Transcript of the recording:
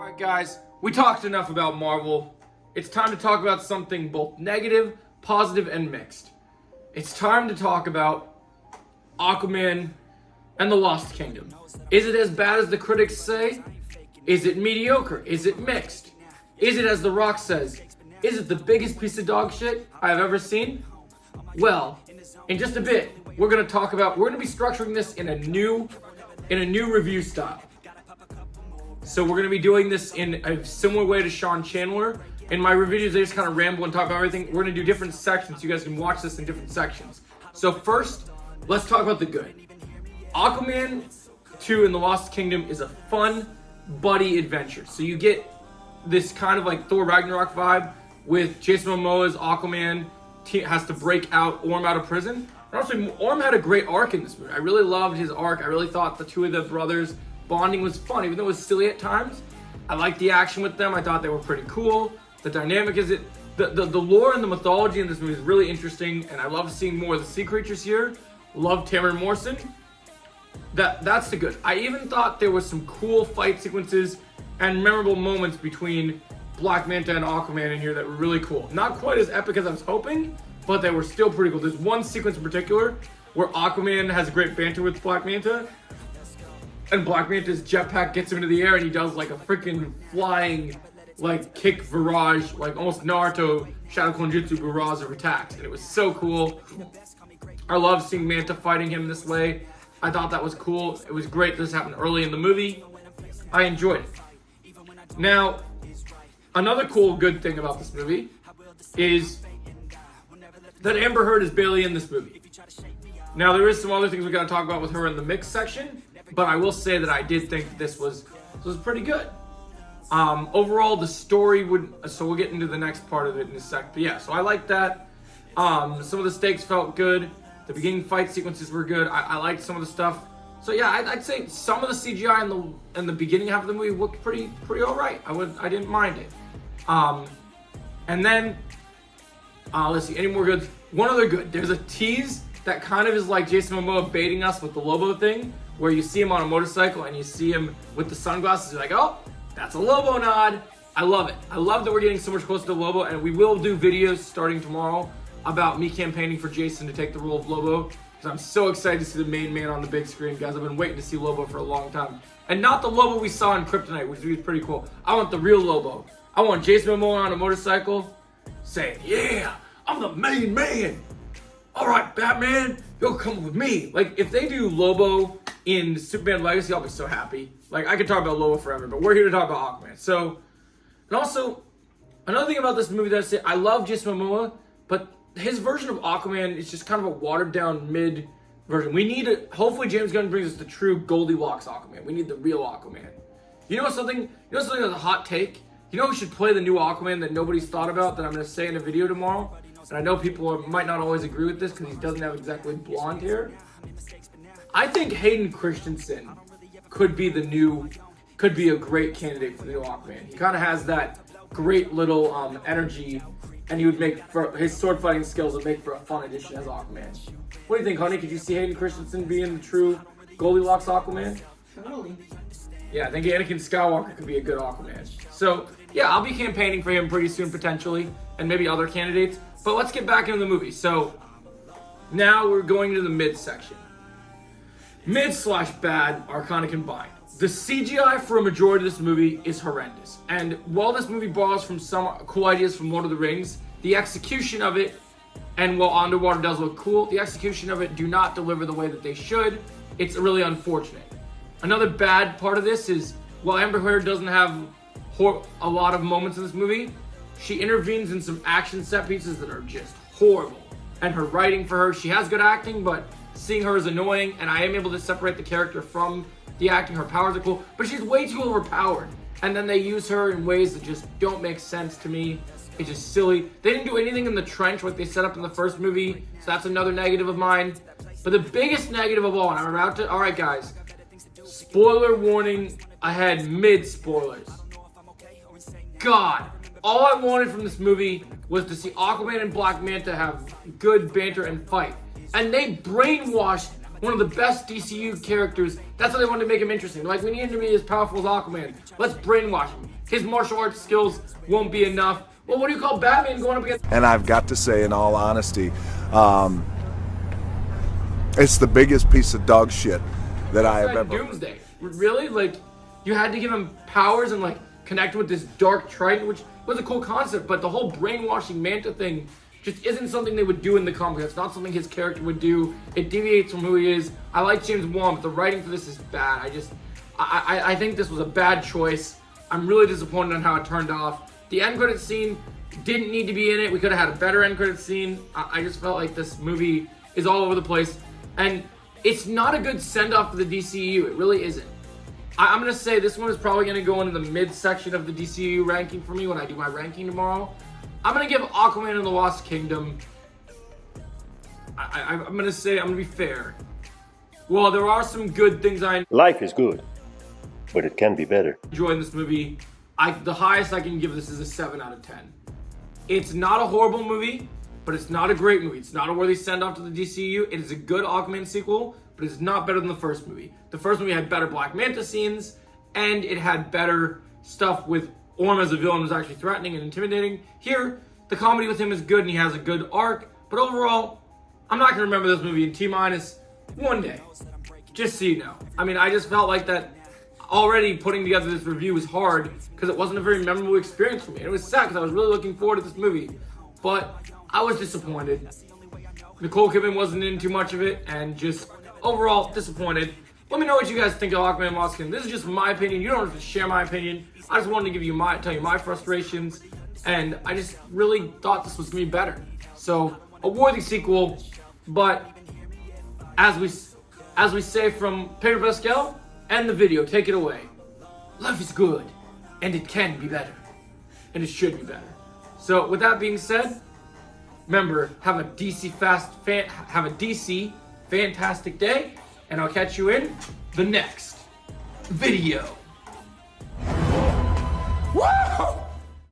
Alright guys, we talked enough about Marvel. It's time to talk about something both negative, positive, and mixed. It's time to talk about Aquaman and the Lost Kingdom. Is it as bad as the critics say? Is it mediocre? Is it mixed? Is it, as The Rock says, is it the biggest piece of dog shit I've ever seen? Well, in just a bit, we're going to be structuring this in a new review style. So we're going to be doing this in a similar way to Sean Chandler. In my reviews, I just kind of ramble and talk about everything. We're going to do different sections. You guys can watch this in different sections. So first, let's talk about the good. Aquaman 2 in the Lost Kingdom is a fun buddy adventure. So you get this kind of like Thor Ragnarok vibe with Jason Momoa's Aquaman has to break Orm out of prison. And also, Orm had a great arc in this movie. I really loved his arc. I really thought the two of the brothers bonding was fun, even though it was silly at times. I liked the action with them. I thought they were pretty cool. The dynamic the lore and the mythology in this movie is really interesting, and I love seeing more of the sea creatures here. Love Tamara Morrison. That's the good. I even thought there was some cool fight sequences and memorable moments between Black Manta and Aquaman in here that were really cool. Not quite as epic as I was hoping, but they were still pretty cool. There's one sequence in particular where Aquaman has a great banter with Black Manta, and Black Manta's jetpack gets him into the air, and he does like a freaking flying, like kick barrage, like almost Naruto Shadow Clone Jutsu barrage of attacks, and it was so cool. I love seeing Manta fighting him this way. I thought that was cool. It was great. This happened early in the movie. I enjoyed it. Now, another cool good thing about this movie is that Amber Heard is barely in this movie. Now, there is some other things we got to talk about with her in the mix section, but I will say that I did think this was pretty good. Overall, the story so we'll get into the next part of it in a sec. But yeah, so I liked that. Some of the stakes felt good. The beginning fight sequences were good. I liked some of the stuff. So yeah, I'd say some of the CGI in the beginning half of the movie looked pretty all right. I didn't mind it. And then let's see, any more goods? One other good. There's a tease that kind of is like Jason Momoa baiting us with the Lobo thing, where you see him on a motorcycle and you see him with the sunglasses. You're like, oh, that's a Lobo nod. I love it. I love that we're getting so much closer to Lobo, and we will do videos starting tomorrow about me campaigning for Jason to take the role of Lobo, because I'm so excited to see the main man on the big screen, guys. I've been waiting to see Lobo for a long time. And not the Lobo we saw in Kryptonite, which was pretty cool. I want the real Lobo. I want Jason Momoa on a motorcycle saying, yeah, I'm the main man. All right, Batman, you'll come with me. Like, if they do Lobo in Superman Legacy, I'll be so happy. Like, I could talk about Lobo forever, but we're here to talk about Aquaman. So, and also, another thing about this movie that I say, I love Jason Momoa, but his version of Aquaman is just kind of a watered down mid version. We need hopefully James Gunn brings us the true Goldilocks Aquaman. We need the real Aquaman. You know something that's a hot take? You know who should play the new Aquaman that nobody's thought about, that I'm going to say in a video tomorrow? And I know people might not always agree with this because he doesn't have exactly blonde hair. I think Hayden Christensen could be a great candidate for the new Aquaman. He kind of has that great little energy, and he would his sword fighting skills would make for a fun addition as Aquaman. What do you think, honey? Could you see Hayden Christensen being the true Goldilocks Aquaman? Totally. Yeah, I think Anakin Skywalker could be a good Aquaman. So, yeah, I'll be campaigning for him pretty soon, potentially, and maybe other candidates. But let's get back into the movie. So, now we're going into the mid section. Mid/bad are kind of combined. The CGI for a majority of this movie is horrendous. And while this movie borrows from some cool ideas from Lord of the Rings, the execution of it, and while underwater does look cool, the execution of it do not deliver the way that they should. It's really unfortunate. Another bad part of this is, while Amber Heard doesn't have a lot of moments in this movie, she intervenes in some action set pieces that are just horrible. And her writing for her, she has good acting, but seeing her is annoying, and I am able to separate the character from the acting. Her powers are cool, but she's way too overpowered. And then they use her in ways that just don't make sense to me. It's just silly. They didn't do anything in the trench like they set up in the first movie, so that's another negative of mine. But the biggest negative of all, and I'm about to, alright guys, spoiler warning ahead, mid-spoilers. God, all I wanted from this movie was to see Aquaman and Black Manta have good banter and fight. And they brainwashed one of the best DCU characters. That's why they wanted to make him interesting. Like, we need him to be as powerful as Aquaman. Let's brainwash him. His martial arts skills won't be enough. Well, what do you call Batman going up against? And I've got to say, in all honesty, it's the biggest piece of dog shit that I have ever. Doomsday. Really? Like, you had to give him powers and, like, connect with this dark Triton, which was a cool concept, but the whole brainwashing Manta thing just isn't something they would do in the comics. It's not something his character would do. It deviates from who he is. I like James Wan, but the writing for this is bad. I think this was a bad choice. I'm really disappointed on how it turned off. The end credit scene didn't need to be in it. We could have had a better end credit scene. I just felt like this movie is all over the place. And it's not a good send-off for the DCU. It really isn't. I'm going to say this one is probably going to go into the mid-section of the DCU ranking for me when I do my ranking tomorrow. I'm going to give Aquaman and the Lost Kingdom... I'm going to say, I'm going to be fair. Well, there are some good things I... Life is good, but it can be better. Enjoy this movie. The highest I can give this is a 7 out of 10. It's not a horrible movie, but it's not a great movie. It's not a worthy send-off to the DCU. It is a good Aquaman sequel, but it's not better than the first movie. The first movie had better Black Manta scenes, and it had better stuff with Orm as a villain was actually threatening and intimidating. Here, the comedy with him is good, and he has a good arc, but overall, I'm not going to remember this movie in T-minus 1 day. Just so you know. I mean, I just felt like that already putting together this review was hard because it wasn't a very memorable experience for me. And it was sad because I was really looking forward to this movie, but I was disappointed. Nicole Kidman wasn't in too much of it, and just overall disappointed. Let me know what you guys think of Aquaman and Lost Kingdom. This is just my opinion. You don't have to share my opinion. I just wanted to give you tell you my frustrations, and I just really thought this was gonna be better. So a worthy sequel, but as we say from Pedro Pascal, end the video. Take it away. Life is good, and it can be better, and it should be better. So with that being said, remember, have a DC fantastic day, and I'll catch you in the next video. Woo!